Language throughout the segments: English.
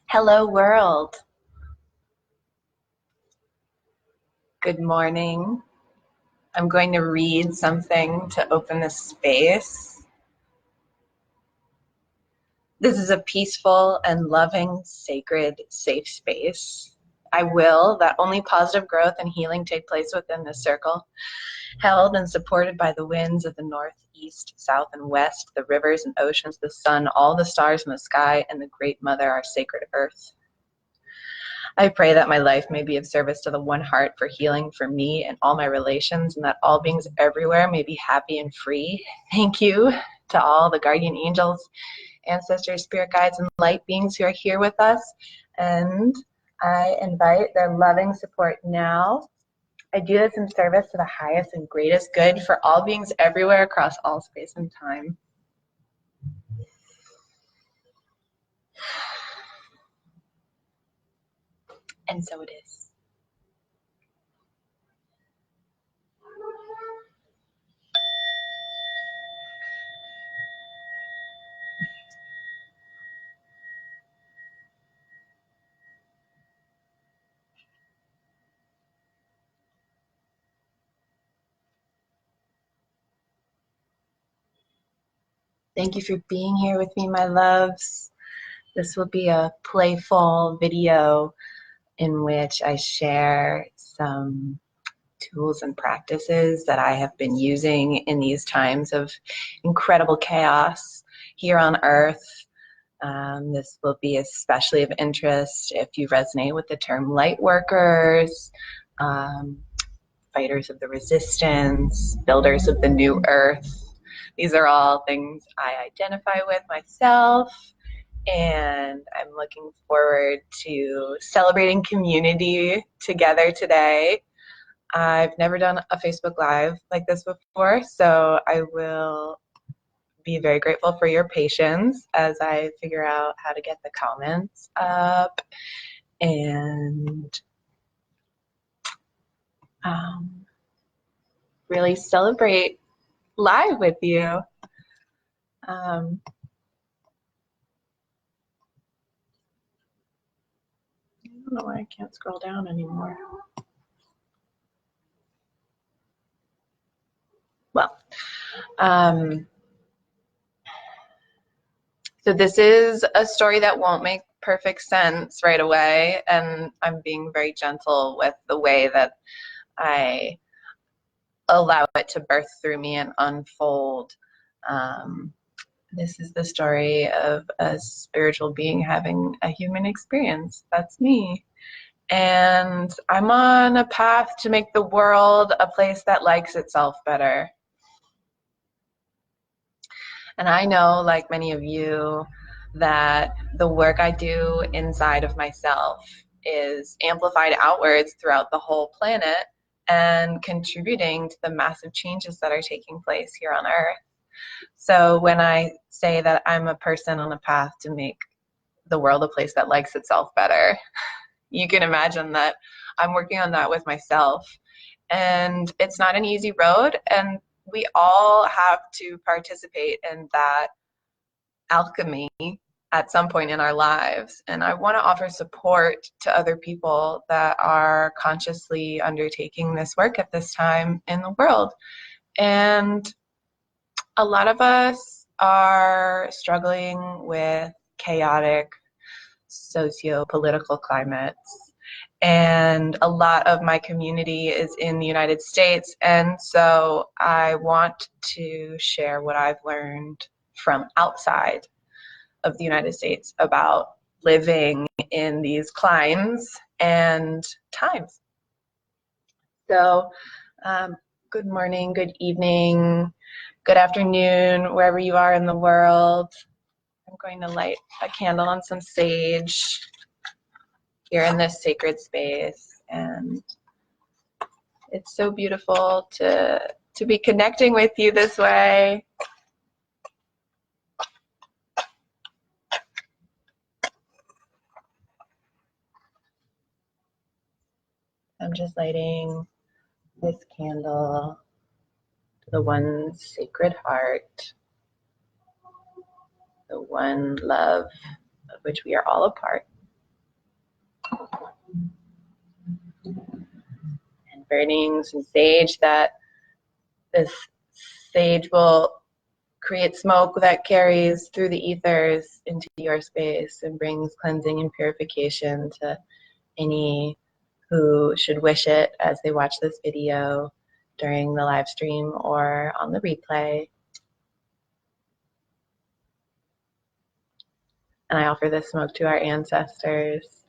Hello world. Good morning. I'm going to read something to open the space. This is a peaceful and loving, sacred, safe space. I will that only positive growth and healing take place within this circle, held and supported by the winds of the north, east, south, and west, the rivers and oceans, the sun, all the stars in the sky, and the great mother, our sacred earth. I pray that my life may be of service to the one heart for healing for me and all my relations, and that all beings everywhere may be happy and free. Thank you to all the guardian angels, ancestors, spirit guides, and light beings who are here with us. And I invite their loving support now. I do this in service to the highest and greatest good for all beings everywhere across all space and time. And so it is. Thank you for being here with me, my loves. This will be a playful video in which I share some tools and practices that I have been using in these times of incredible chaos here on Earth. This will be especially of interest if you resonate with the term Lightworkers, fighters of the resistance, builders of the new Earth. These are all things I identify with myself, and I'm looking forward to celebrating community together today. I've never done a Facebook Live like this before, so I will be very grateful for your patience as I figure out how to get the comments up and really celebrate live with you. I don't know why I can't scroll down anymore. Well, so this is a story that won't make perfect sense right away, and I'm being very gentle with the way that I allow it to birth through me and unfold. This is the story of a spiritual being having a human experience. That's me. And I'm on a path to make the world a place that likes itself better. And I know, like many of you, that the work I do inside of myself is amplified outwards throughout the whole planet and contributing to the massive changes that are taking place here on Earth. So when I say that I'm a person on a path to make the world a place that likes itself better, you can imagine that I'm working on that with myself. And it's not an easy road, and we all have to participate in that alchemy at some point in our lives. And I want to offer support to other people that are consciously undertaking this work at this time in the world. And a lot of us are struggling with chaotic socio-political climates. And a lot of my community is in the United States. And so I want to share what I've learned from outside of the United States about living in these climes and times. So good morning, good evening, good afternoon, wherever you are in the world. I'm going to light a candle on some sage here in this sacred space, and it's so beautiful to be connecting with you this way. I'm just lighting this candle to the one sacred heart, the one love of which we are all a part. And burning some sage, that this sage will create smoke that carries through the ethers into your space and brings cleansing and purification to any who should wish it as they watch this video during the live stream or on the replay. And I offer this smoke to our ancestors.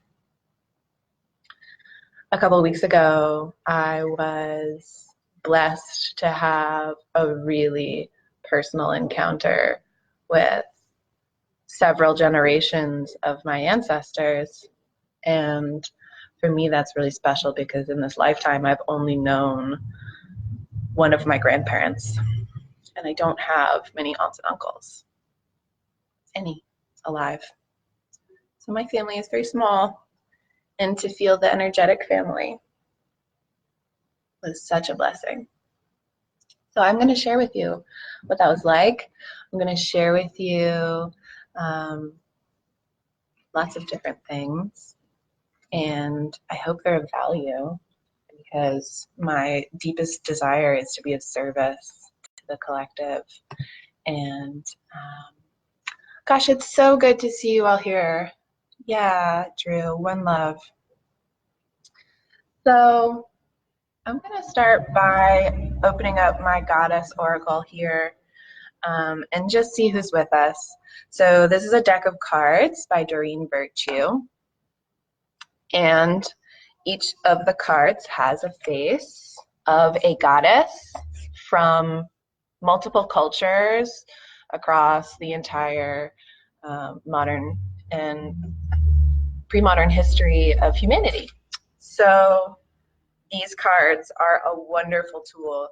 A couple of weeks ago, I was blessed to have a really personal encounter with several generations of my ancestors. And for me, that's really special because in this lifetime, I've only known one of my grandparents, and I don't have many aunts and uncles, any alive. So my family is very small, and to feel the energetic family was such a blessing. So I'm going to share with you what that was like. I'm going to share with you lots of different things, and I hope they're of value, because my deepest desire is to be of service to the collective. And gosh, it's so good to see you all here. Yeah, Drew, one love. So I'm going to start by opening up my goddess oracle here and just see who's with us. So this is a deck of cards by Doreen Virtue. And each of the cards has a face of a goddess from multiple cultures across the entire modern and pre-modern history of humanity. So these cards are a wonderful tool.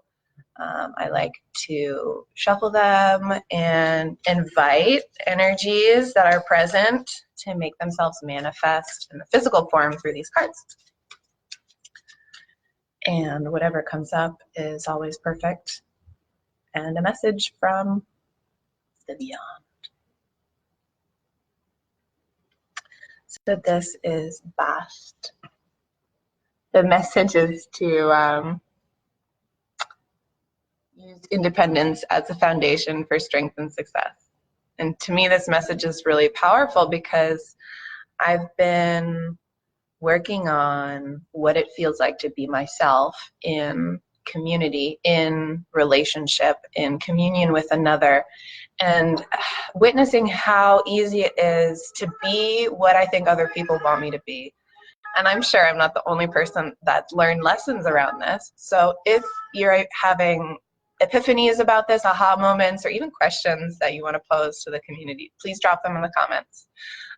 I like to shuffle them and invite energies that are present to make themselves manifest in the physical form through these cards. And whatever comes up is always perfect and a message from the beyond. So this is Bast. The message is to use independence as a foundation for strength and success. And to me, this message is really powerful because I've been working on what it feels like to be myself in community, in relationship, in communion with another, and witnessing how easy it is to be what I think other people want me to be. And I'm sure I'm not the only person that's learned lessons around this. So if you're having epiphanies about this, aha moments, or even questions that you want to pose to the community, please drop them in the comments.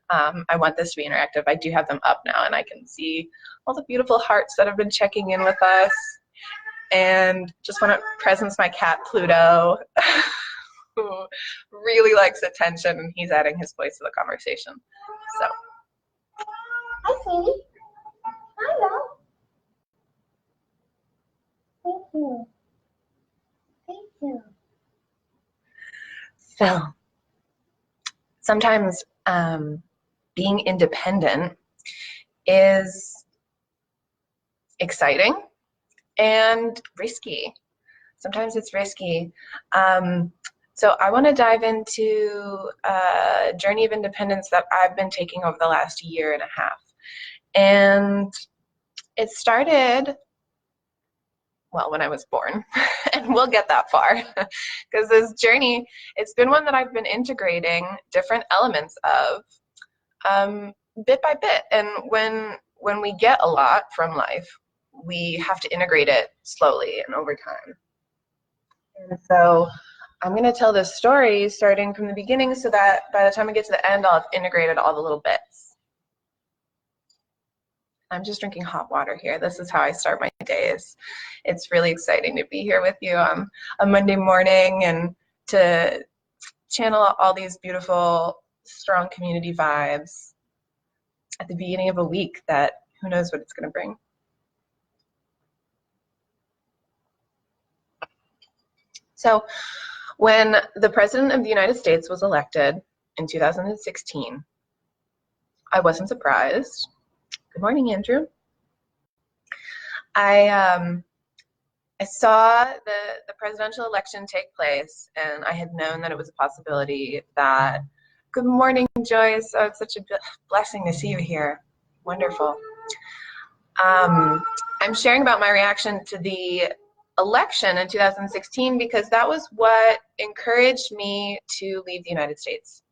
I want this to be interactive. I do have them up now, and I can see all the beautiful hearts that have been checking in with us. And just want to presence my cat, Pluto, who really likes attention, and he's adding his voice to the conversation. So. Hi, sweetie. Hello. Thank you. Thank you. So, sometimes being independent is exciting and risky. Sometimes it's risky. So I want to dive into a journey of independence that I've been taking over the last year and a half. And it started, well, when I was born, and we'll get that far, because this journey, it's been one that I've been integrating different elements of bit by bit. And when we get a lot from life, we have to integrate it slowly and over time. And so I'm going to tell this story starting from the beginning so that by the time I get to the end, I'll have integrated all the little bits. I'm just drinking hot water here. This is how I start my days. It's really exciting to be here with you on a Monday morning and to channel all these beautiful, strong community vibes at the beginning of a week that who knows what it's going to bring. So when the President of the United States was elected in 2016, I wasn't surprised. Good morning, Andrew. I saw the presidential election take place, and I had known that it was a possibility that. Good morning, Joyce. Oh, it's such a blessing to see you here. Wonderful. I'm sharing about my reaction to the election in 2016 because that was what encouraged me to leave the United States.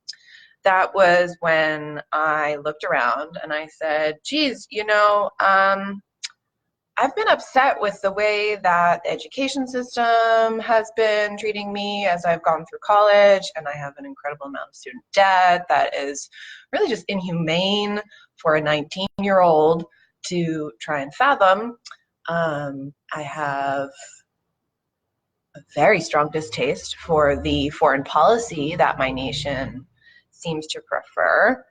That was when I looked around and I said, geez, I've been upset with the way that the education system has been treating me as I've gone through college, and I have an incredible amount of student debt that is really just inhumane for a 19-year-old to try and fathom. I have a very strong distaste for the foreign policy that my nation seems to prefer.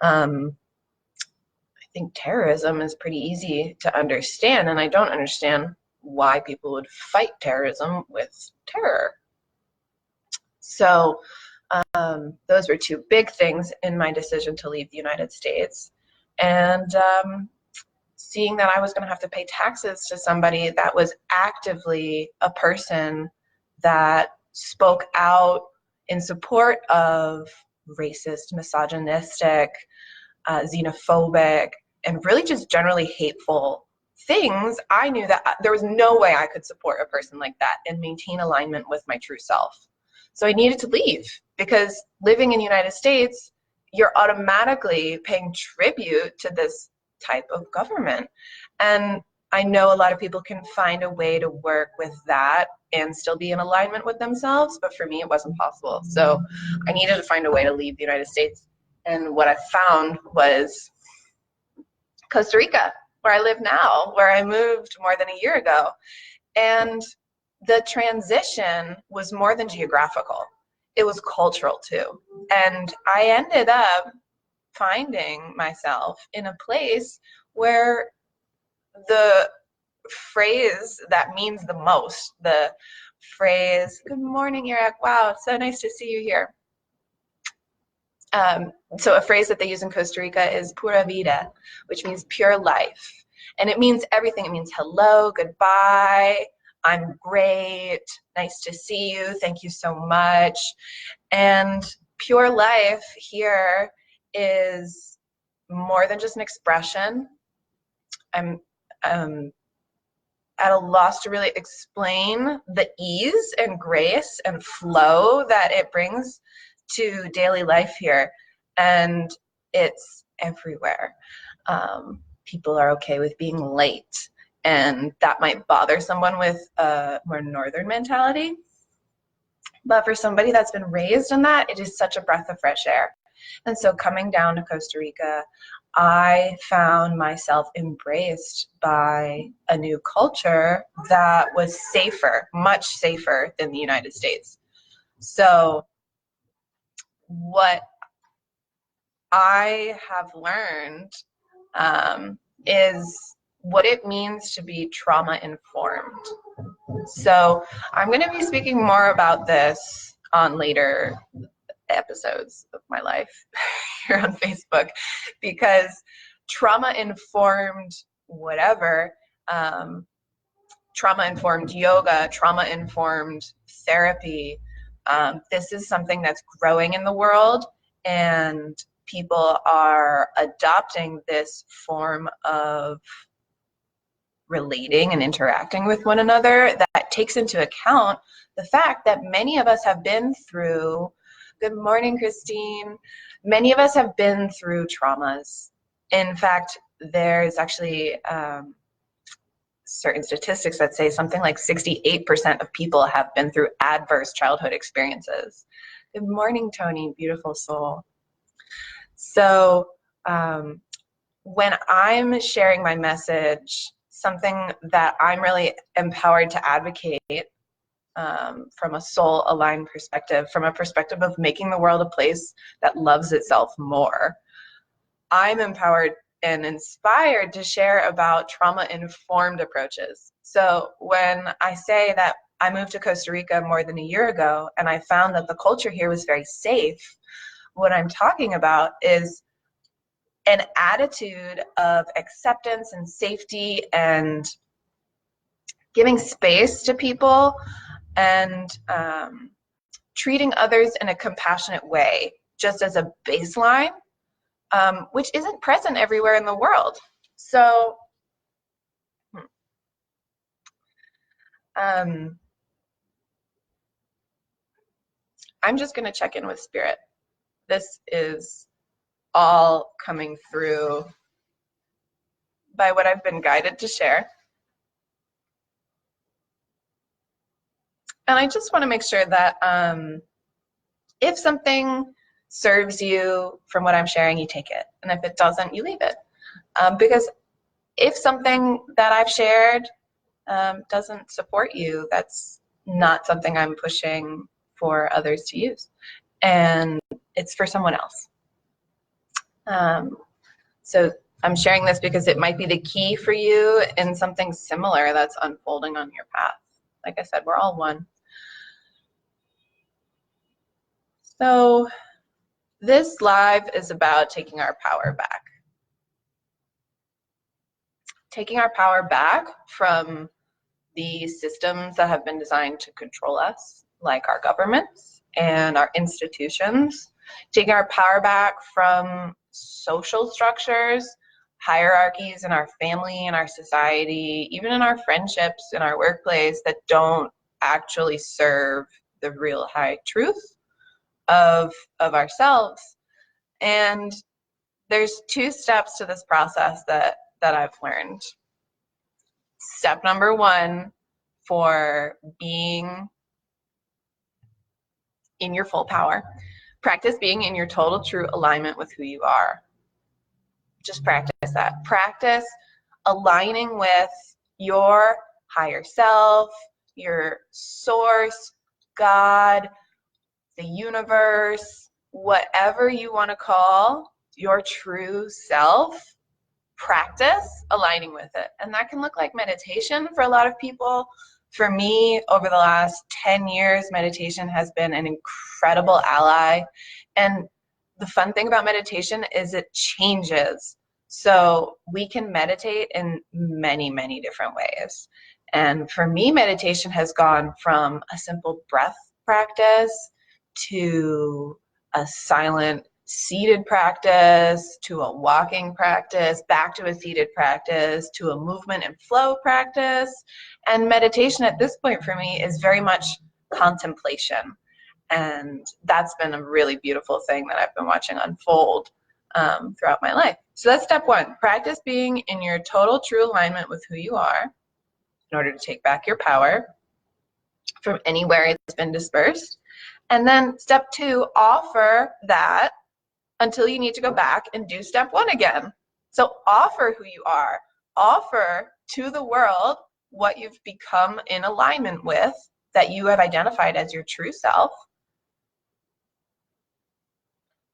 I think terrorism is pretty easy to understand, and I don't understand why people would fight terrorism with terror. So those were two big things in my decision to leave the United States. And seeing that I was going to have to pay taxes to somebody that was actively a person that spoke out in support of racist, misogynistic, xenophobic, and really just generally hateful things, I knew that there was no way I could support a person like that and maintain alignment with my true self. So I needed to leave, because living in the United States, you're automatically paying tribute to this type of government. And I know a lot of people can find a way to work with that and still be in alignment with themselves, but for me it wasn't possible. So I needed to find a way to leave the United States. And what I found was Costa Rica, where I live now, where I moved more than a year ago. And the transition was more than geographical. It was cultural too. And I ended up finding myself in a place where the phrase that means the most, the phrase, good morning, Iraq, wow, it's so nice to see you here. So a phrase that they use in Costa Rica is pura vida, which means pure life. And it means everything. It means hello, goodbye, I'm great, nice to see you, thank you so much. And pure life here is more than just an expression. I'm at a loss to really explain the ease and grace and flow that it brings to daily life here, and it's everywhere. People are okay with being late, and that might bother someone with a more northern mentality, but for somebody that's been raised in that, it is such a breath of fresh air. And so coming down to Costa Rica, I found myself embraced by a new culture that was safer, much safer than the United States. So what I have learned is what it means to be trauma informed. So I'm going to be speaking more about this on later episodes of my life here on Facebook, because trauma informed whatever, trauma informed yoga, trauma informed therapy, this is something that's growing in the world, and people are adopting this form of relating and interacting with one another that takes into account the fact that many of us have been through, good morning, Christine, many of us have been through traumas. In fact, there's actually certain statistics that say something like 68% of people have been through adverse childhood experiences. Good morning, Tony, beautiful soul. So when I'm sharing my message, something that I'm really empowered to advocate from a soul-aligned perspective, from a perspective of making the world a place that loves itself more, I'm empowered and inspired to share about trauma-informed approaches. So when I say that I moved to Costa Rica more than a year ago and I found that the culture here was very safe, what I'm talking about is an attitude of acceptance and safety and giving space to people and treating others in a compassionate way, just as a baseline, which isn't present everywhere in the world. So I'm just going to check in with spirit. This is all coming through by what I've been guided to share. And I just want to make sure that if something serves you from what I'm sharing, you take it. And if it doesn't, you leave it. Because if something that I've shared doesn't support you, that's not something I'm pushing for others to use. And it's for someone else. So I'm sharing this because it might be the key for you in something similar that's unfolding on your path. Like I said, we're all one. So this live is about taking our power back. Taking our power back from the systems that have been designed to control us, like our governments and our institutions. Taking our power back from social structures, hierarchies in our family, in our society, even in our friendships, in our workplace that don't actually serve the real high truth of ourselves. And there's 2 steps to this process that I've learned. Step number 1 for being in your full power. Practice being in your total true alignment with who you are. Just practice that. Practice aligning with your higher self, your source, God, the universe, whatever you want to call your true self. Practice aligning with it. And that can look like meditation for a lot of people. For me, over the last 10 years, meditation has been an incredible ally. And the fun thing about meditation is it changes. So we can meditate in many, many different ways. And for me, meditation has gone from a simple breath practice to a silent seated practice, to a walking practice, back to a seated practice, to a movement and flow practice. And meditation at this point for me is very much contemplation. And that's been a really beautiful thing that I've been watching unfold throughout my life. So that's step 1. Practice being in your total true alignment with who you are in order to take back your power from anywhere it's been dispersed. And then step 2, offer that until you need to go back and do step 1 again. So offer who you are. Offer to the world what you've become in alignment with, that you have identified as your true self.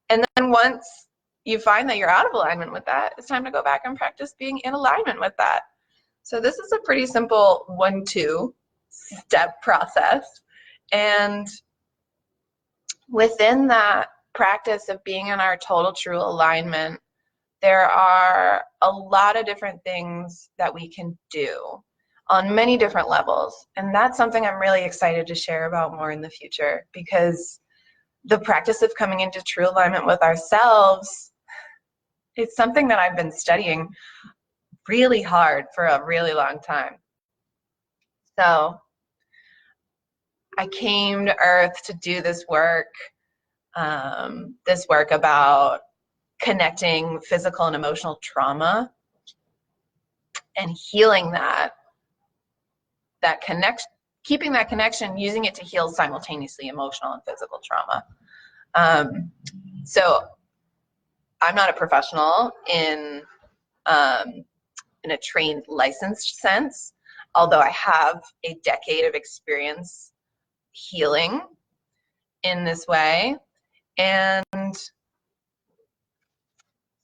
And then once you find that you're out of alignment with that, it's time to go back and practice being in alignment with that. So this is a pretty simple 1-2 step process. And within that practice of being in our total true alignment, there are a lot of different things that we can do on many different levels. And that's something I'm really excited to share about more in the future, because the practice of coming into true alignment with ourselves, it's something that I've been studying really hard for a really long time. So I came to Earth to do this work about connecting physical and emotional trauma and healing that connection, keeping that connection, using it to heal simultaneously emotional and physical trauma. So I'm not a professional in a trained, licensed sense, although I have a decade of experience healing in this way. And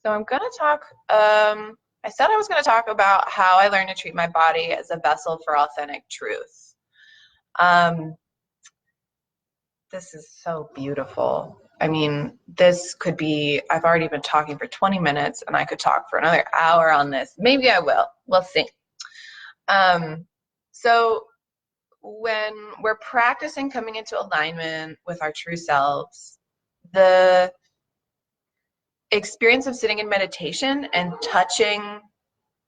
so I'm going to talk, I said I was going to talk about how I learned to treat my body as a vessel for authentic truth. This is so beautiful. I mean, this could be, I've already been talking for 20 minutes and I could talk for another hour on this. Maybe I will. We'll see. So when we're practicing coming into alignment with our true selves, the experience of sitting in meditation and touching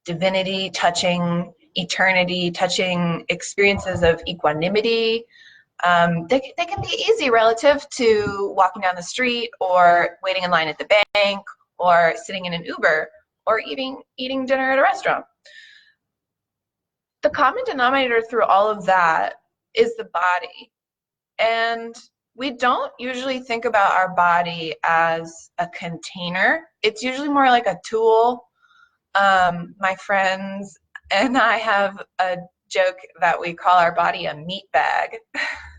divinity, touching eternity, touching experiences of equanimity, they can be easy relative to walking down the street or waiting in line at the bank or sitting in an Uber or eating dinner at a restaurant. The common denominator through all of that is the body. And we don't usually think about our body as a container. It's usually more like a tool. My friends and I have a joke that we call our body a meat bag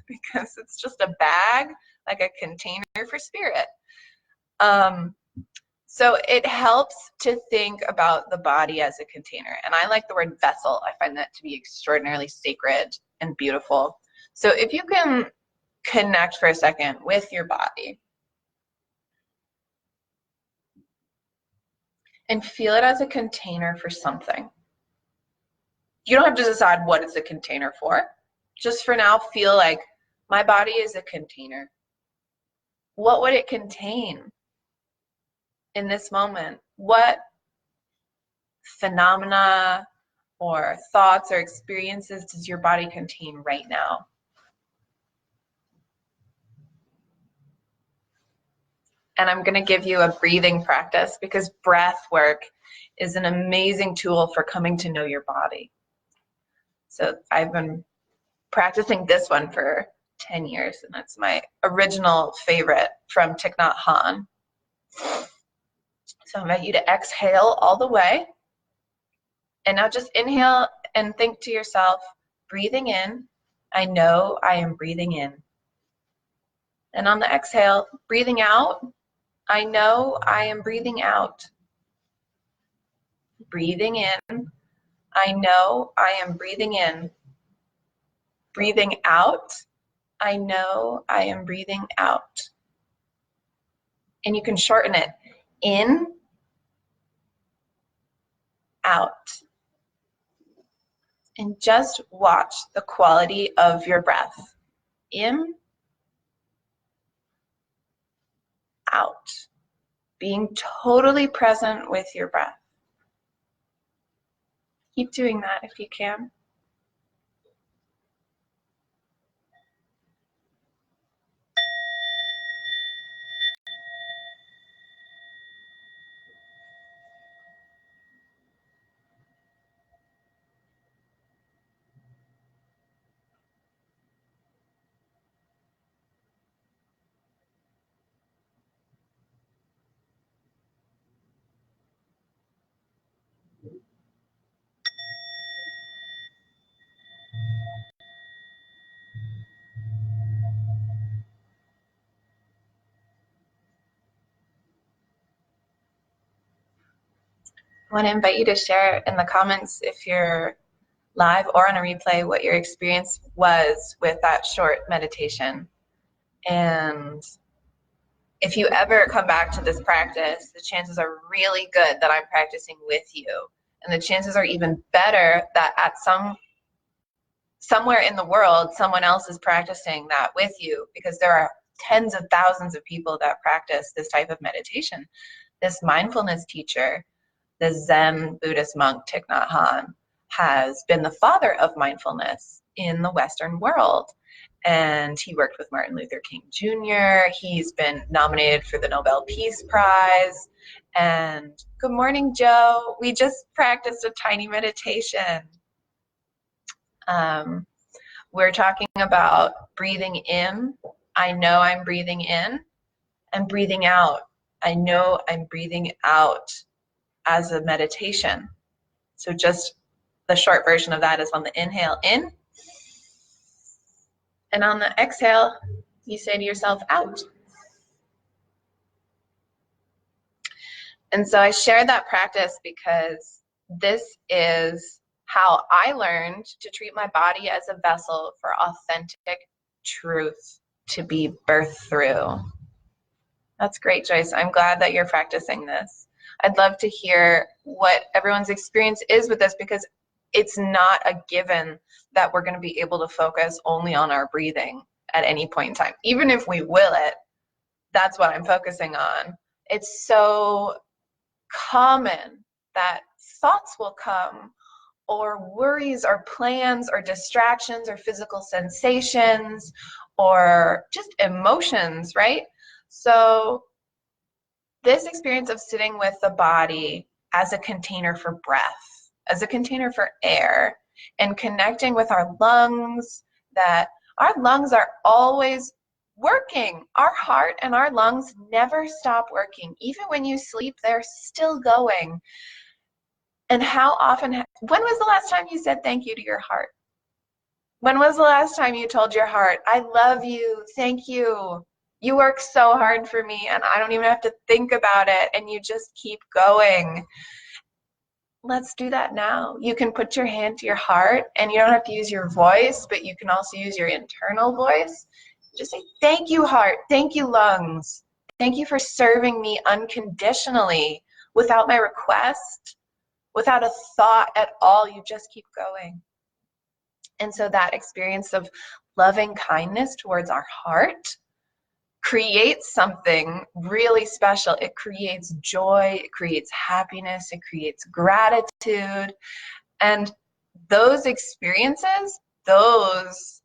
because it's just a bag, like a container for spirit. So it helps to think about the body as a container. And I like the word vessel. I find that to be extraordinarily sacred and beautiful. So if you can connect for a second with your body and feel it as a container for something. You don't have to decide what it's a container for. Just for now, feel like my body is a container. What would it contain in this moment? What phenomena or thoughts or experiences does your body contain right now? And I'm going to give you a breathing practice because breath work is an amazing tool for coming to know your body. So I've been practicing this one for 10 years, and that's my original favorite from Thich Nhat Hanh. So I invite you to exhale all the way. And now just inhale and think to yourself, breathing in, I know I am breathing in. And on the exhale, breathing out, I know I am breathing out. Breathing in, I know I am breathing in. Breathing out, I know I am breathing out. And you can shorten it. In, out. And just watch the quality of your breath. In, out. Being totally present with your breath. Keep doing that if you can. I want to invite you to share in the comments if you're live or on a replay what your experience was with that short meditation. And if you ever come back to this practice, the chances are really good that I'm practicing with you. And the chances are even better that at somewhere in the world, someone else is practicing that with you, because there are tens of thousands of people that practice this type of meditation. This mindfulness teacher, the Zen Buddhist monk Thich Nhat Hanh, has been the father of mindfulness in the Western world. And he worked with Martin Luther King Jr. He's been nominated for the Nobel Peace Prize. And good morning, Joe. We just practiced a tiny meditation. We're talking about breathing in. I know I'm breathing in. And breathing out. I know I'm breathing out as a meditation. So just the short version of that is on the inhale, in. And on the exhale, you say to yourself, out. And so I shared that practice because this is how I learned to treat my body as a vessel for authentic truth to be birthed through. That's great, Joyce. I'm glad that you're practicing this. I'd love to hear what everyone's experience is with this, because it's not a given that we're going to be able to focus only on our breathing at any point in time. Even if we will it, that's what I'm focusing on. It's so common that thoughts will come, or worries or plans or distractions or physical sensations or just emotions, right? So this experience of sitting with the body as a container for breath, as a container for air, and connecting with our lungs, that our lungs are always working. Our heart and our lungs never stop working. Even when you sleep, they're still going. And how often, when was the last time you said thank you to your heart? When was the last time you told your heart, I love you, thank you. You work so hard for me and I don't even have to think about it, and you just keep going. Let's do that now. You can put your hand to your heart, and you don't have to use your voice, but you can also use your internal voice. Just say, thank you, heart. Thank you, lungs. Thank you for serving me unconditionally without my request, without a thought at all. You just keep going. And so that experience of loving kindness towards our heart creates something really special. It creates joy, it creates happiness, it creates gratitude. And those experiences, those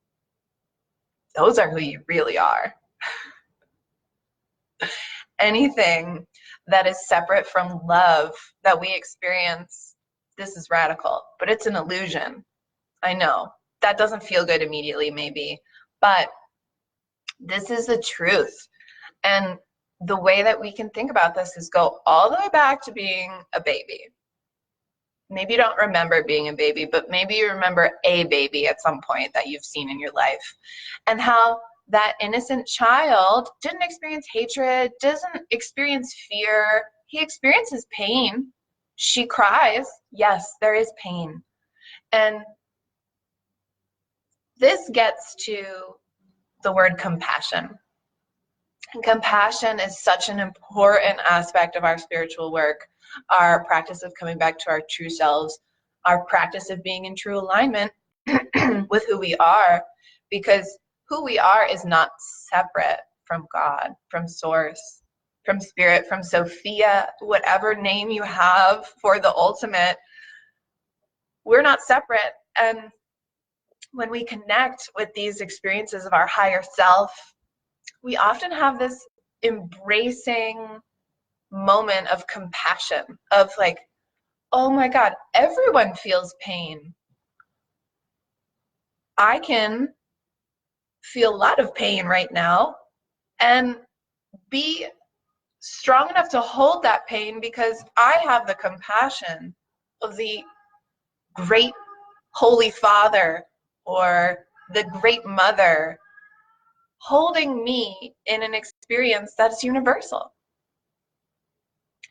are who you really are. Anything that is separate from love that we experience, this is radical, but it's an illusion. I know that doesn't feel good immediately, maybe, but this is the truth. And the way that we can think about this is go all the way back to being a baby. Maybe you don't remember being a baby, but maybe you remember a baby at some point that you've seen in your life, and how that innocent child didn't experience hatred, doesn't experience fear. He experiences pain. She cries. Yes, there is pain. And this gets to the word compassion. And compassion is such an important aspect of our spiritual work, our practice of coming back to our true selves, our practice of being in true alignment with who we are, because who we are is not separate from God, from Source, from Spirit, from Sophia, whatever name you have for the ultimate. We're not separate. And when we connect with these experiences of our higher self, we often have this embracing moment of compassion, of like, oh my God, everyone feels pain. I can feel a lot of pain right now and be strong enough to hold that pain because I have the compassion of the great Holy Father or the Great Mother holding me in an experience that's universal.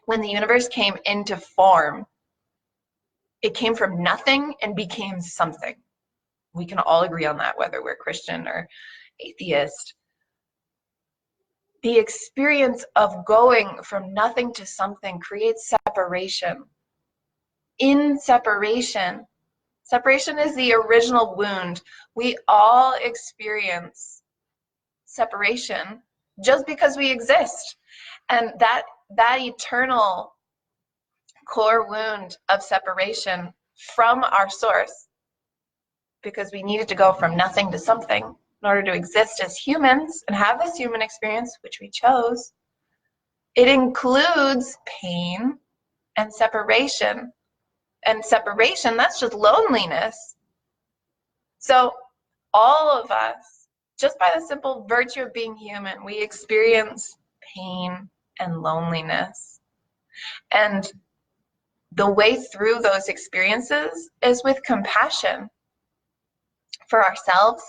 When the universe came into form, it came from nothing and became something. We can all agree on that, whether we're Christian or atheist. The experience of going from nothing to something creates separation. In separation, separation is the original wound. We all experience separation just because we exist. And that eternal core wound of separation from our source, because we needed to go from nothing to something in order to exist as humans and have this human experience, which we chose. It includes pain and separation. And separation, that's just loneliness. So all of us, just by the simple virtue of being human, we experience pain and loneliness. And the way through those experiences is with compassion for ourselves.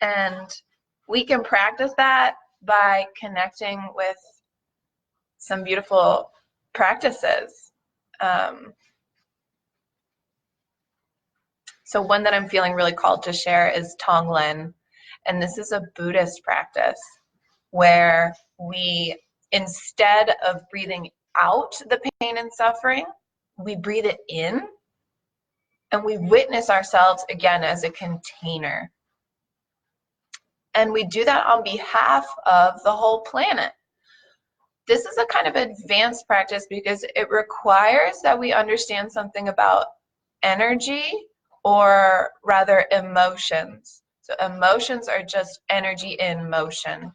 And we can practice that by connecting with some beautiful practices. So one that I'm feeling really called to share is Tonglen. And this is a Buddhist practice where we, instead of breathing out the pain and suffering, we breathe it in And we witness ourselves again as a container. And we do that on behalf of the whole planet. This is a kind of advanced practice because it requires that we understand something about energy, or rather emotions. So emotions are just energy in motion.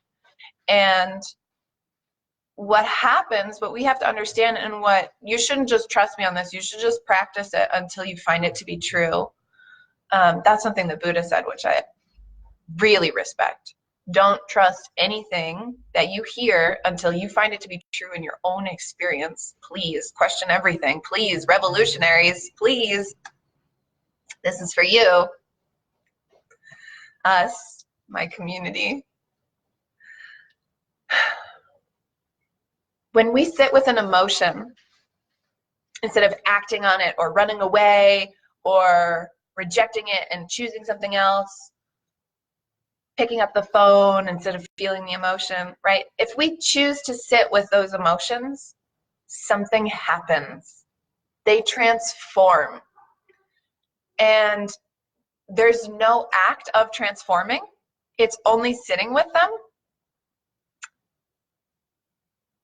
And what happens, what we have to understand, and what you shouldn't just trust me on this, you should just practice it until you find it to be true. That's something that Buddha said, which I really respect. Don't trust anything that you hear until you find it to be true in your own experience. Please question everything. Please, revolutionaries, please. This is for you, us, my community. When we sit with an emotion, instead of acting on it or running away or rejecting it and choosing something else, picking up the phone instead of feeling the emotion, right? If we choose to sit with those emotions, something happens. They transform. And there's no act of transforming. It's only sitting with them.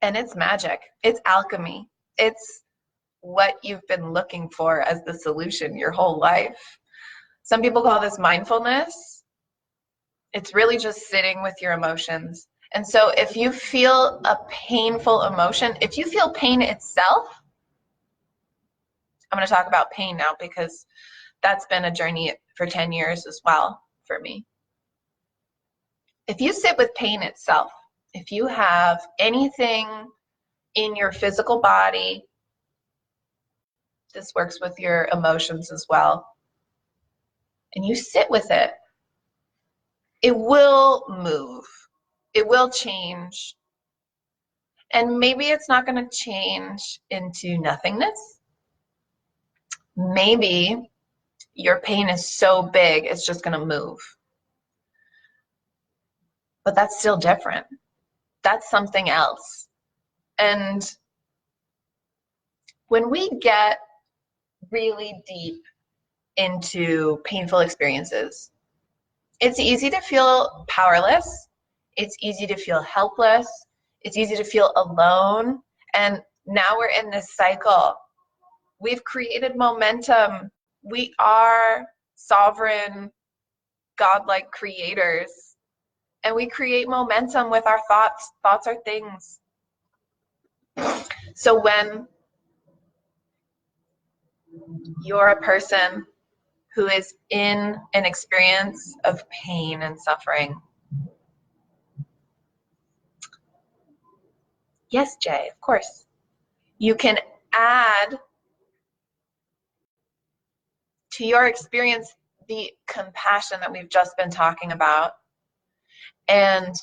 And it's magic. It's alchemy. It's what you've been looking for as the solution your whole life. Some people call this mindfulness. It's really just sitting with your emotions. And so if you feel a painful emotion, if you feel pain itself, I'm going to talk about pain now because that's been a journey for 10 years as well for me. If you sit with pain itself, if you have anything in your physical body, this works with your emotions as well, and you sit with it, it will move. It will change. And maybe it's not going to change into nothingness. Maybe your pain is so big, it's just going to move. But that's still different. That's something else. And when we get really deep into painful experiences, it's easy to feel powerless. It's easy to feel helpless. It's easy to feel alone. And now we're in this cycle. We've created momentum. We are sovereign, godlike creators. And we create momentum with our thoughts. Thoughts are things. So when you're a person who is in an experience of pain and suffering, yes, Jay, of course, you can add to your experience the compassion that we've just been talking about, and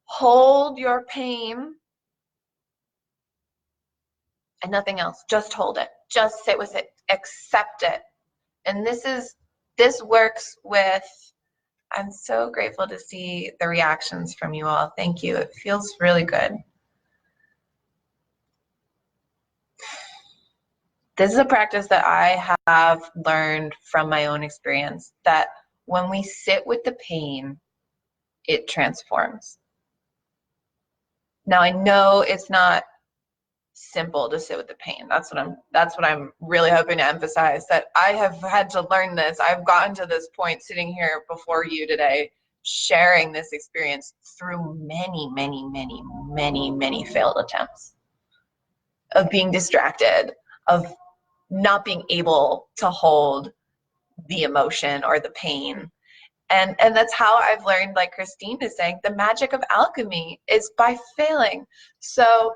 hold your pain and nothing else. Just hold it. Just sit with it. Accept it. And this works with, I'm so grateful to see the reactions from you all. Thank you. It feels really good. This is a practice that I have learned from my own experience, that when we sit with the pain, it transforms. Now I know it's not simple to sit with the pain. That's what I'm really hoping to emphasize, that I have had to learn this. I've gotten to this point sitting here before you today, sharing this experience through many, many, many, many, many failed attempts of being distracted, of not being able to hold the emotion or the pain. And that's how I've learned, like Christine is saying, the magic of alchemy is by failing. So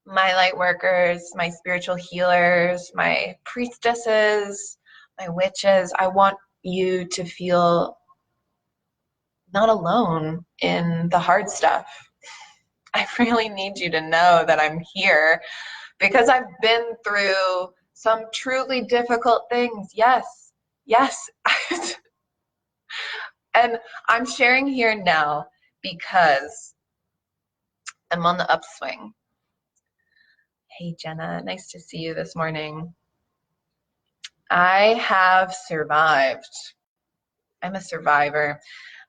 my light workers, my spiritual healers, my priestesses, my witches, I want you to feel not alone in the hard stuff. I really need you to know that I'm here because I've been through some truly difficult things. Yes, yes. And I'm sharing here now because I'm on the upswing. Hey, Jenna, nice to see you this morning. I have survived. I'm a survivor.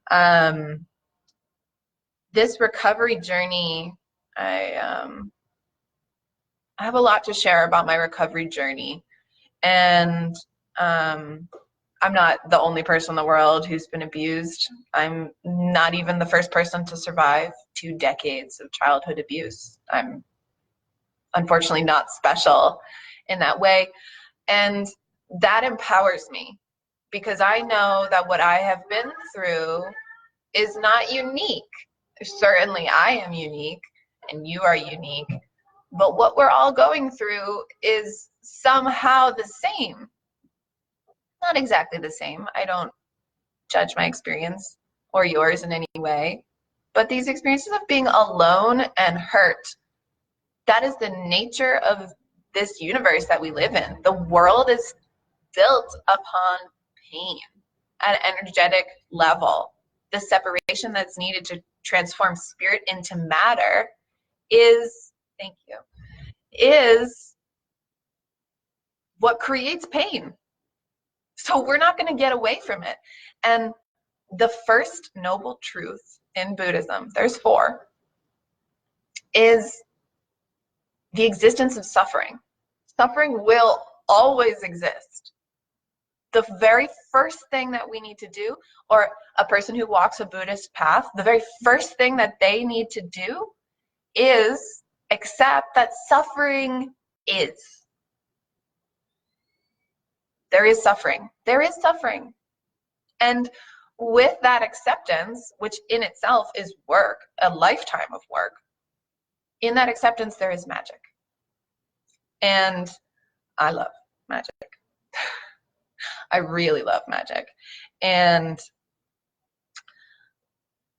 Um, this recovery journey, I have a lot to share about my recovery journey. And um, I'm not the only person in the world who's been abused. I'm not even the first person to survive 2 decades of childhood abuse. I'm unfortunately not special in that way. And that empowers me because I know that what I have been through is not unique. Certainly, I am unique and you are unique, but what we're all going through is somehow the same. Not exactly the same. I don't judge my experience or yours in any way, but these experiences of being alone and hurt, that is the nature of this universe that we live in. The world is built upon pain at an energetic level. The separation that's needed to transform spirit into matter is, thank you, is what creates pain. So we're not going to get away from it. And the first noble truth in Buddhism, there's four, is the existence of suffering. Suffering will always exist. The very first thing that we need to do, or a person who walks a Buddhist path, the very first thing that they need to do is accept that suffering is. There is suffering. There is suffering. And with that acceptance, which in itself is work, a lifetime of work, in that acceptance, there is magic. And I love magic. I really love magic. And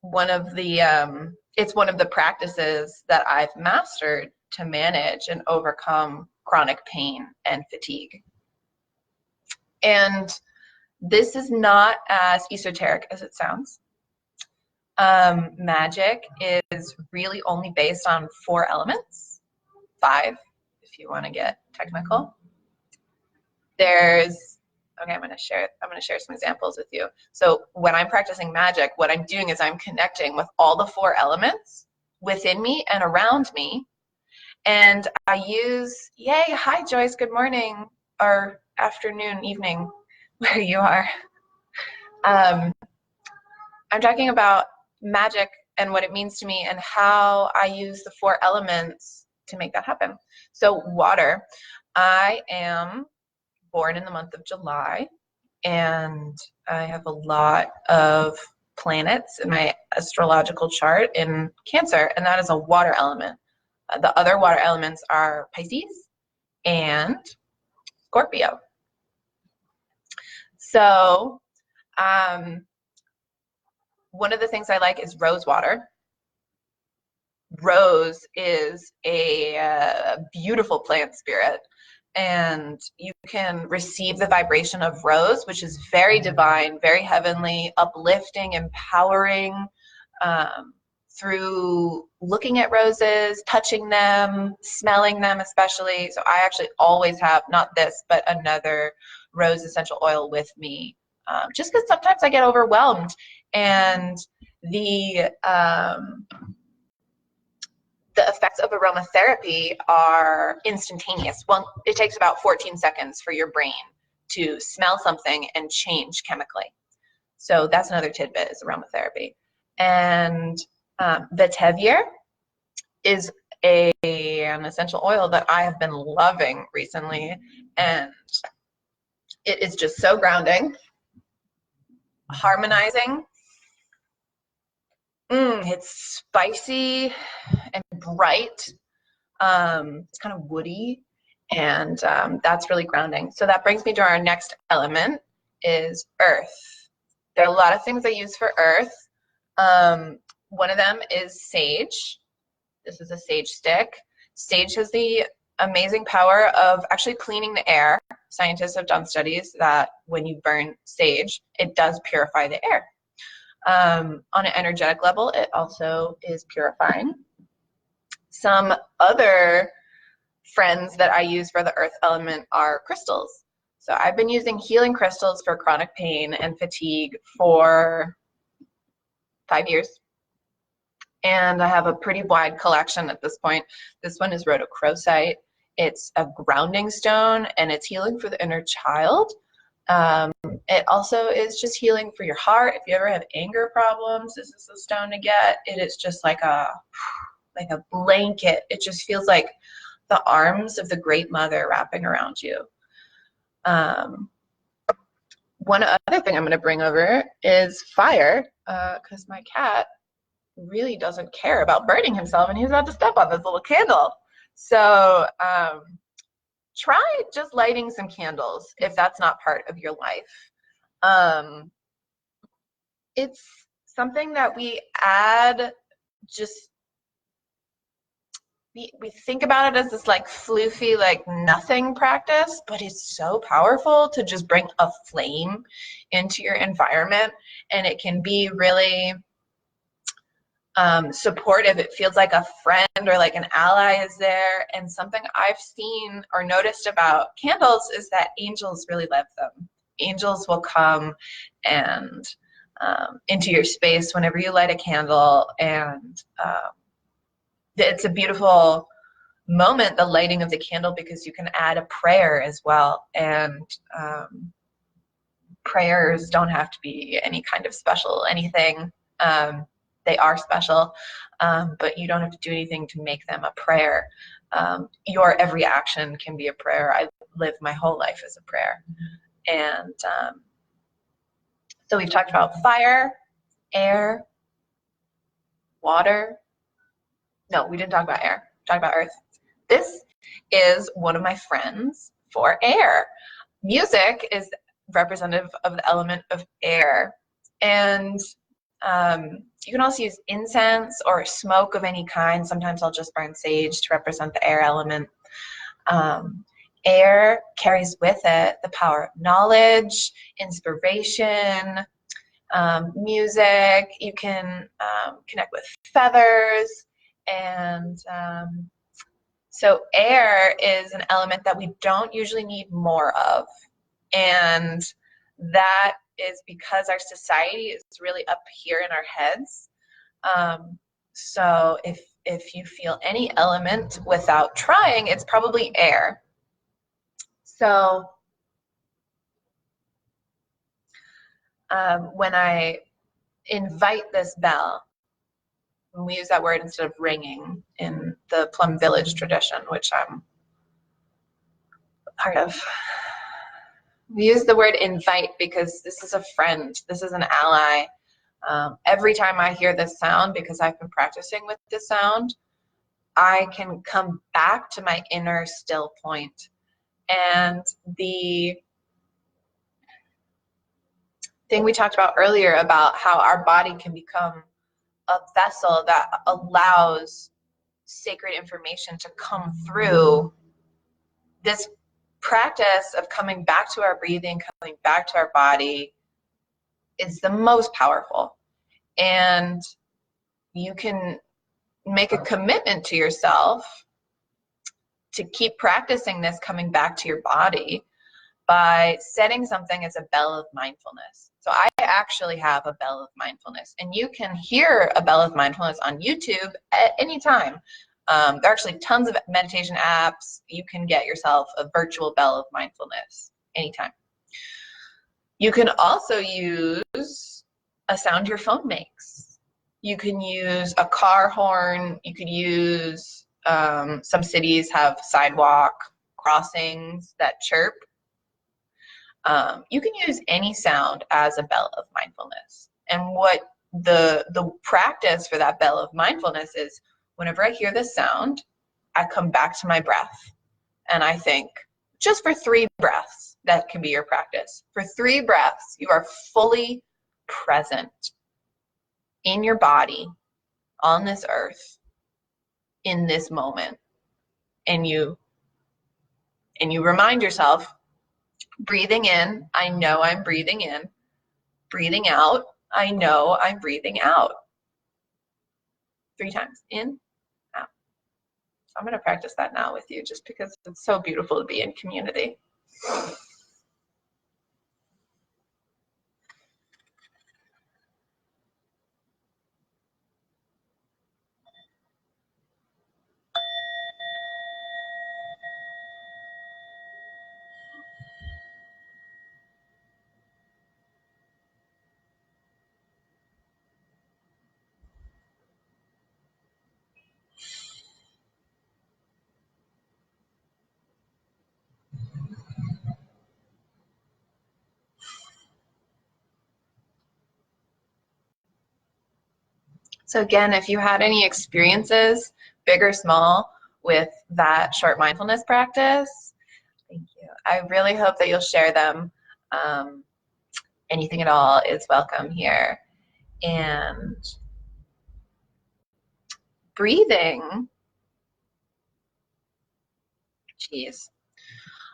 it's one of the practices that I've mastered to manage and overcome chronic pain and fatigue. And this is not as esoteric as it sounds. Magic is really only based on 4 elements, 5 if you want to get technical. I'm going to share some examples with you. So when I'm practicing magic, what I'm doing is I'm connecting with all the 4 elements within me and around me. And I use, yay, hi Joyce, good morning, or afternoon, evening, where you are. I'm talking about magic and what it means to me and how I use the 4 elements to make that happen. So water, I am born in the month of July, and I have a lot of planets in my astrological chart in Cancer, and that is a water element. The other water elements are Pisces and Scorpio. So one of the things I like is rose water. Rose is a beautiful plant spirit, and you can receive the vibration of rose, which is very divine, very heavenly, uplifting, empowering, through looking at roses, touching them, smelling them especially. So I actually always have, not this, but another rose essential oil with me, just because sometimes I get overwhelmed, and the effects of aromatherapy are instantaneous. Well, it takes about 14 seconds for your brain to smell something and change chemically. So that's another tidbit, is aromatherapy. And vetiver is an essential oil that I have been loving recently, and it is just so grounding, harmonizing. It's spicy and bright. It's kind of woody, and that's really grounding. So that brings me to our next element, is earth. There are a lot of things I use for earth. One of them is sage. This is a sage stick. Sage has the amazing power of actually cleaning the air. Scientists have done studies that when you burn sage, it does purify the air. On an energetic level, it also is purifying. Some other friends that I use for the earth element are crystals. So I've been using healing crystals for chronic pain and fatigue for 5 years. And I have a pretty wide collection at this point. This one is rhodochrosite. It's a grounding stone, and it's healing for the inner child. It also is just healing for your heart. If you ever have anger problems, this is a stone to get. It is just like a blanket. It just feels like the arms of the Great Mother wrapping around you. One other thing I'm going to bring over is fire, because my cat really doesn't care about burning himself, and he's about to step on this little candle. So try just lighting some candles if that's not part of your life. It's something that we add, just we think about it as this like floofy, like nothing practice, but it's so powerful to just bring a flame into your environment, and it can be really supportive. It feels like a friend or like an ally is there. And something I've seen or noticed about candles is that angels really love them. Angels will come and into your space whenever you light a candle, and it's a beautiful moment, the lighting of the candle, because you can add a prayer as well. And prayers don't have to be any kind of special anything. They are special, but you don't have to do anything to make them a prayer. Your every action can be a prayer. I live my whole life as a prayer. And so we've talked about fire, air, water. No, we didn't talk about air. We talked about earth. This is one of my friends for air. Music is representative of the element of air. And you can also use incense or smoke of any kind. Sometimes I'll just burn sage to represent the air element. Air carries with it the power of knowledge, inspiration, music. You can connect with feathers. And so air is an element that we don't usually need more of. And that is because our society is really up here in our heads. So if you feel any element without trying, it's probably air. So when I invite this bell, and we use that word instead of ringing in the Plum Village tradition, which I'm part of. We use the word invite because this is a friend, this is an ally. Every time I hear this sound, because I've been practicing with this sound, I can come back to my inner still point. And the thing we talked about earlier about how our body can become a vessel that allows sacred information to come through, this practice of coming back to our breathing, coming back to our body, is the most powerful. And you can make a commitment to yourself to keep practicing this coming back to your body by setting something as a bell of mindfulness. So I actually have a bell of mindfulness, and you can hear a bell of mindfulness on YouTube at any time. There are actually tons of meditation apps. You can get yourself a virtual bell of mindfulness anytime. You can also use a sound your phone makes. You can use a car horn. You could use, some cities have sidewalk crossings that chirp. You can use any sound as a bell of mindfulness. And what the practice for that bell of mindfulness is, whenever I hear this sound, I come back to my breath and I think, just for 3 breaths, that can be your practice. For 3 breaths, you are fully present in your body, on this earth, in this moment. And you remind yourself, breathing in, I know I'm breathing in. Breathing out, I know I'm breathing out. 3 times, in, out. I'm going to practice that now with you just because it's so beautiful to be in community. So again, if you had any experiences, big or small, with that short mindfulness practice, thank you. I really hope that you'll share them. Anything at all is welcome here. And breathing, geez.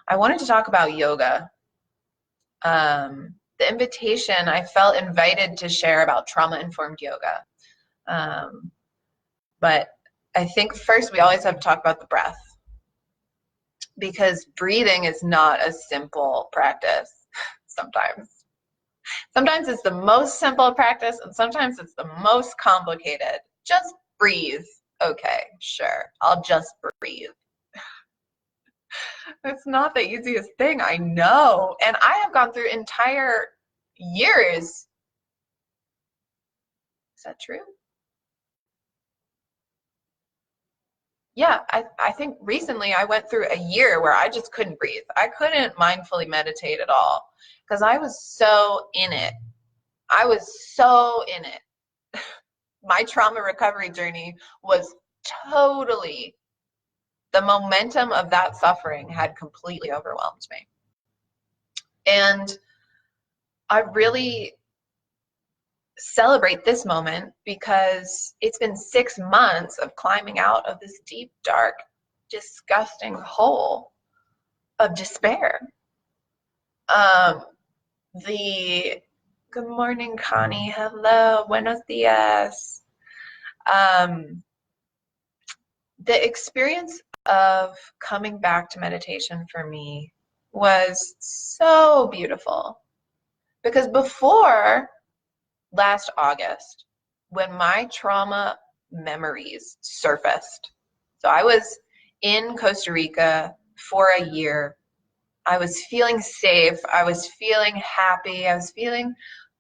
I wanted to talk about yoga. The invitation, I felt invited to share about trauma-informed yoga. But I think first we always have to talk about the breath, because breathing is not a simple practice sometimes. Sometimes it's the most simple practice, and sometimes it's the most complicated. Just breathe. Okay, sure, I'll just breathe. It's not the easiest thing, I know. And I have gone through entire years. Is that true? Yeah, I think recently I went through a year where I just couldn't breathe. I couldn't mindfully meditate at all because I was so in it. I was so in it. My trauma recovery journey was totally, the momentum of that suffering had completely overwhelmed me. And I really celebrate this moment because it's been 6 months of climbing out of this deep, dark, disgusting hole of despair. Good morning, Connie. Hello, buenos dias. The experience of coming back to meditation for me was so beautiful, because before last August, when my trauma memories surfaced, so I was in Costa Rica for a year. I was feeling safe. I was feeling happy. I was feeling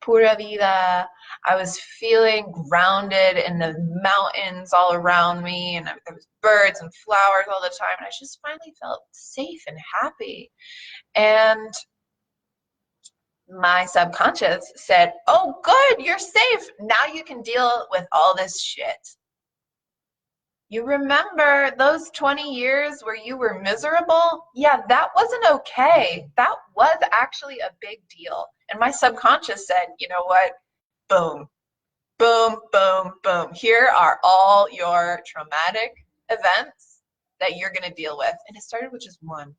pura vida. I was feeling grounded in the mountains all around me, and there was birds and flowers all the time, and I just finally felt safe and happy. And my subconscious said, oh, good, you're safe. Now you can deal with all this shit. You remember those 20 years where you were miserable? Yeah, that wasn't okay. That was actually a big deal. And my subconscious said, you know what? Boom, boom, boom, boom. Here are all your traumatic events that you're going to deal with. And it started with just one,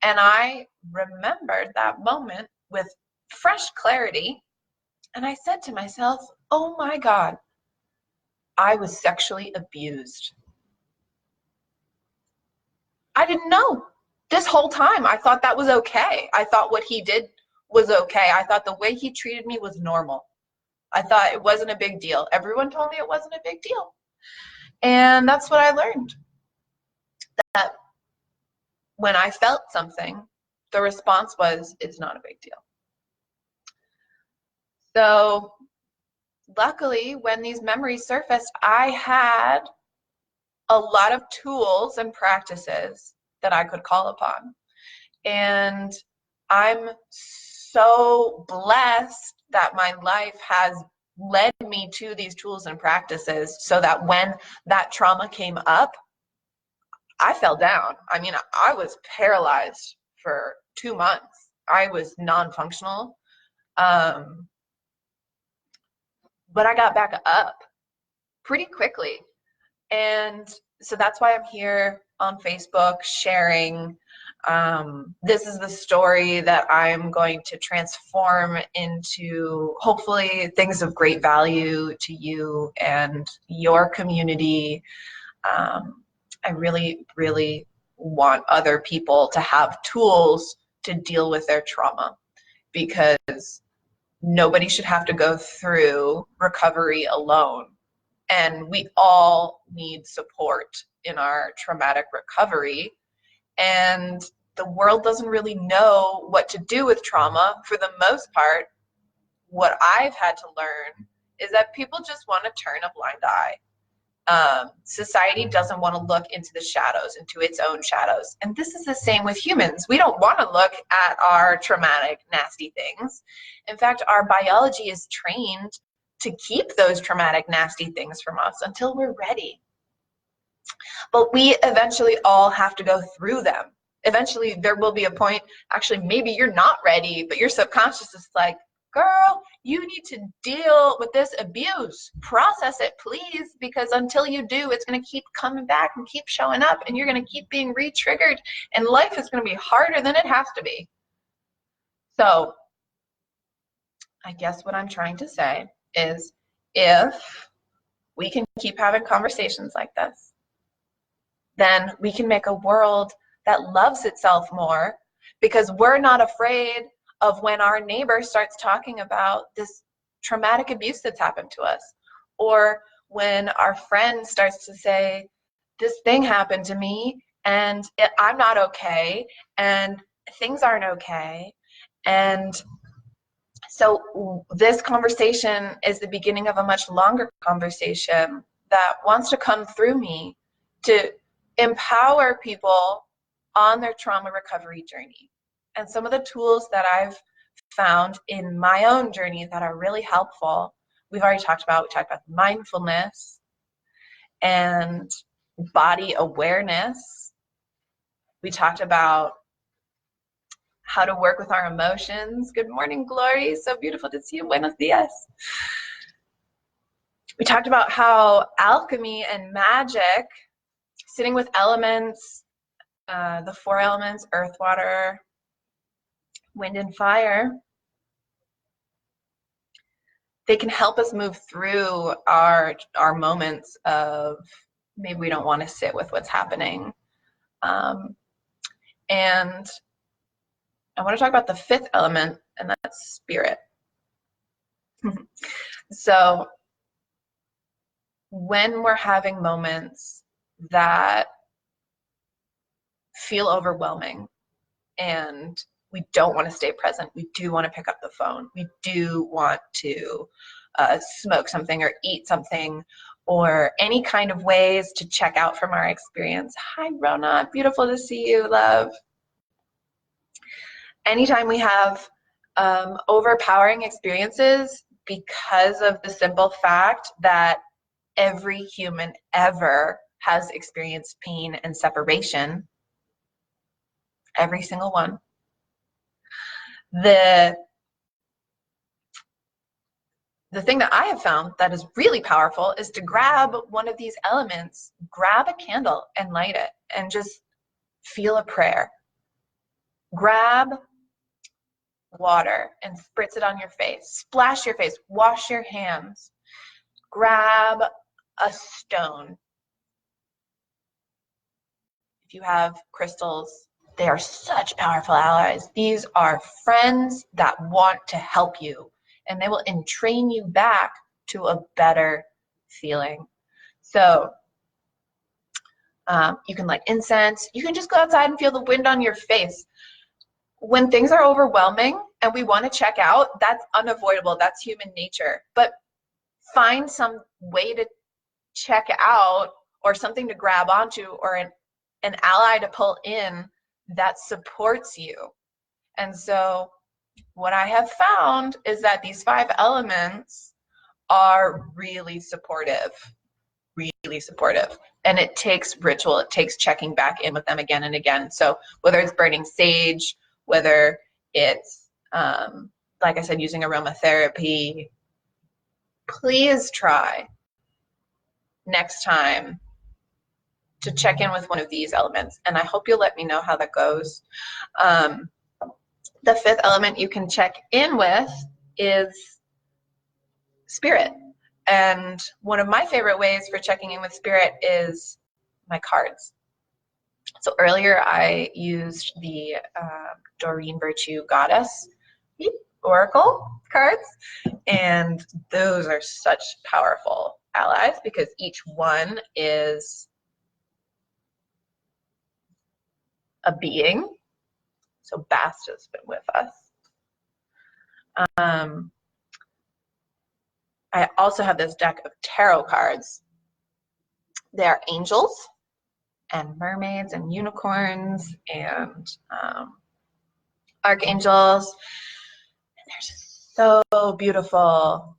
And I remembered that moment with fresh clarity. And I said to myself, oh my God, I was sexually abused. I didn't know. This whole time, I thought that was okay. I thought what he did was okay. I thought the way he treated me was normal. I thought it wasn't a big deal. Everyone told me it wasn't a big deal. And that's what I learned. That when I felt something, the response was, it's not a big deal. So luckily, when these memories surfaced, I had a lot of tools and practices that I could call upon. And I'm so blessed that my life has led me to these tools and practices so that when that trauma came up, I fell down. I mean, I was paralyzed for 2 months. I was non-functional. But I got back up pretty quickly. And so that's why I'm here on Facebook sharing. This is the story that I'm going to transform into hopefully things of great value to you and your community. I really, really want other people to have tools to deal with their trauma, because nobody should have to go through recovery alone. And we all need support in our traumatic recovery. And the world doesn't really know what to do with trauma for the most part. What I've had to learn is that people just want to turn a blind eye. Society doesn't want to look into the shadows, into its own shadows. And this is the same with humans. We don't want to look at our traumatic, nasty things. In fact, our biology is trained to keep those traumatic, nasty things from us until we're ready. But we eventually all have to go through them. Eventually, there will be a point, actually, maybe you're not ready, but your subconscious is like, girl, you need to deal with this abuse. Process it, please, because until you do, it's going to keep coming back and keep showing up, and you're going to keep being re-triggered, and life is going to be harder than it has to be. So I guess what I'm trying to say is, if we can keep having conversations like this, then we can make a world that loves itself more, because we're not afraid of when our neighbor starts talking about this traumatic abuse that's happened to us, or when our friend starts to say, this thing happened to me and I'm not okay and things aren't okay. And so this conversation is the beginning of a much longer conversation that wants to come through me to empower people on their trauma recovery journey. And some of the tools that I've found in my own journey that are really helpful, we talked about mindfulness and body awareness. We talked about how to work with our emotions. Good morning, Glory. So beautiful to see you. Buenos dias. We talked about how alchemy and magic, sitting with elements, the 4 elements, earth, water, wind, and fire, they can help us move through our moments of maybe we don't want to sit with what's happening. And I want to talk about the 5th element, and that's spirit. So when we're having moments that feel overwhelming and we don't want to stay present, we do want to pick up the phone, we do want to smoke something or eat something, or any kind of ways to check out from our experience. Hi, Rona. Beautiful to see you, love. Anytime we have overpowering experiences, because of the simple fact that every human ever has experienced pain and separation, every single one. The thing that I have found that is really powerful is to grab one of these elements, grab a candle and light it, and just feel a prayer. Grab water and spritz it on your face, splash your face, wash your hands, grab a stone. If you have crystals, they are such powerful allies. These are friends that want to help you, and they will entrain you back to a better feeling. So you can light incense. You can just go outside and feel the wind on your face. When things are overwhelming and we want to check out, that's unavoidable. That's human nature. But find some way to check out, or something to grab onto, or an ally to pull in that supports you. And so what I have found is that these 5 elements are really supportive, and it takes ritual, it takes checking back in with them again and again. So whether it's burning sage, whether it's like I said, using aromatherapy, please try next time to check in with one of these elements, and I hope you'll let me know how that goes. The 5th element you can check in with is spirit. And one of my favorite ways for checking in with spirit is my cards. So earlier I used the Doreen Virtue Goddess Oracle cards, and those are such powerful allies because each one is a being. So Bast has been with us. I also have this deck of tarot cards. They are angels and mermaids and unicorns and archangels. And they're just so beautiful.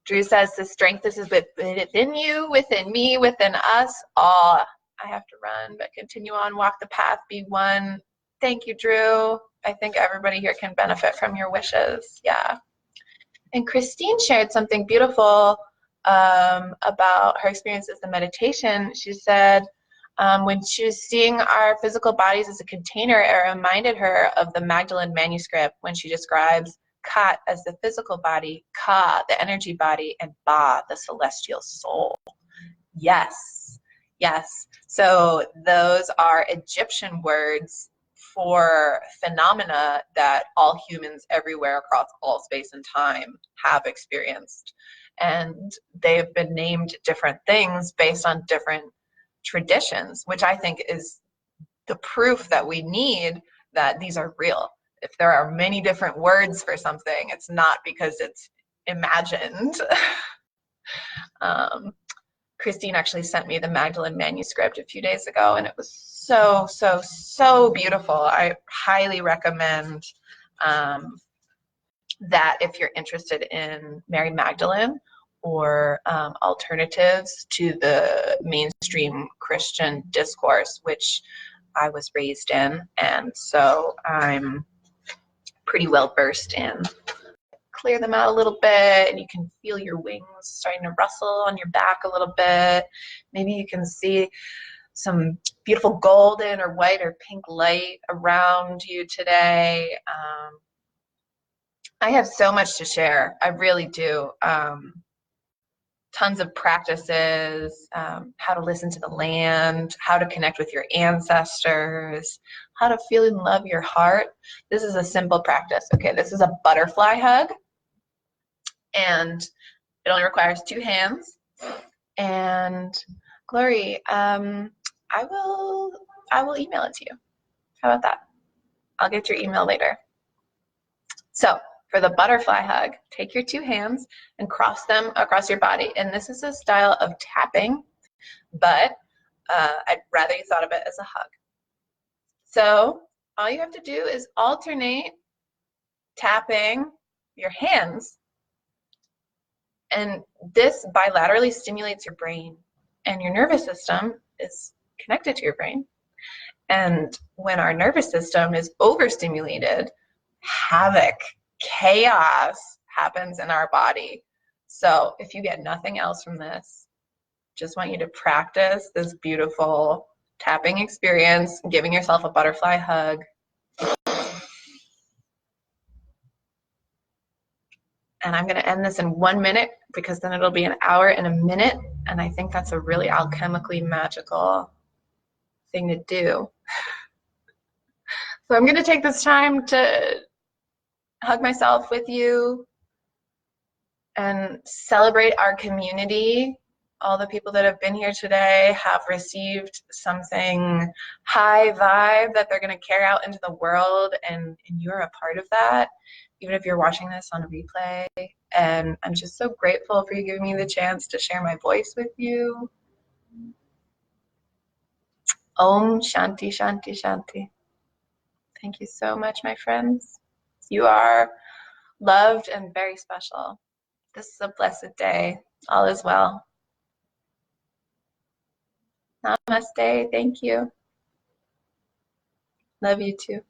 Drew says the strength is within you, within me, within us all. I have to run, but continue on, walk the path, be one. Thank you, Drew. I think everybody here can benefit from your wishes. Yeah. And Christine shared something beautiful about her experiences in meditation. She said when she was seeing our physical bodies as a container, it reminded her of the Magdalene manuscript when she describes Kat as the physical body, Ka, the energy body, and Ba, the celestial soul. Yes, yes. So those are Egyptian words for phenomena that all humans everywhere across all space and time have experienced. And they've been named different things based on different traditions, which I think is the proof that we need that these are real. If there are many different words for something, it's not because it's imagined. Christine actually sent me the Magdalene manuscript a few days ago, and it was so, so, so beautiful. I highly recommend that if you're interested in Mary Magdalene or alternatives to the mainstream Christian discourse, which I was raised in, and so I'm pretty well versed in. Clear them out a little bit, and you can feel your wings starting to rustle on your back a little bit. Maybe you can see some beautiful golden or white or pink light around you today. I have so much to share. I really do. Tons of practices, how to listen to the land, how to connect with your ancestors, how to feel and love your heart. This is a simple practice. Okay, this is a butterfly hug, and it only requires 2 hands. And Glory, I will email it to you. How about that? I'll get your email later. So for the butterfly hug, take your 2 hands and cross them across your body. And this is a style of tapping, but I'd rather you thought of it as a hug. So all you have to do is alternate tapping your hands, and this bilaterally stimulates your brain, and your nervous system is connected to your brain. And when our nervous system is overstimulated, havoc, chaos happens in our body. So if you get nothing else from this, just want you to practice this beautiful tapping experience, giving yourself a butterfly hug. And I'm going to end this in 1 minute because then it'll be an hour and a minute. And I think that's a really alchemically magical thing to do. So I'm going to take this time to hug myself with you and celebrate our community. All the people that have been here today have received something high vibe that they're going to carry out into the world, and you're a part of that, even if you're watching this on a replay. And I'm just so grateful for you giving me the chance to share my voice with you. Om Shanti Shanti Shanti. Thank you so much, my friends. You are loved and very special. This is a blessed day. All is well. Namaste. Thank you. Love you too.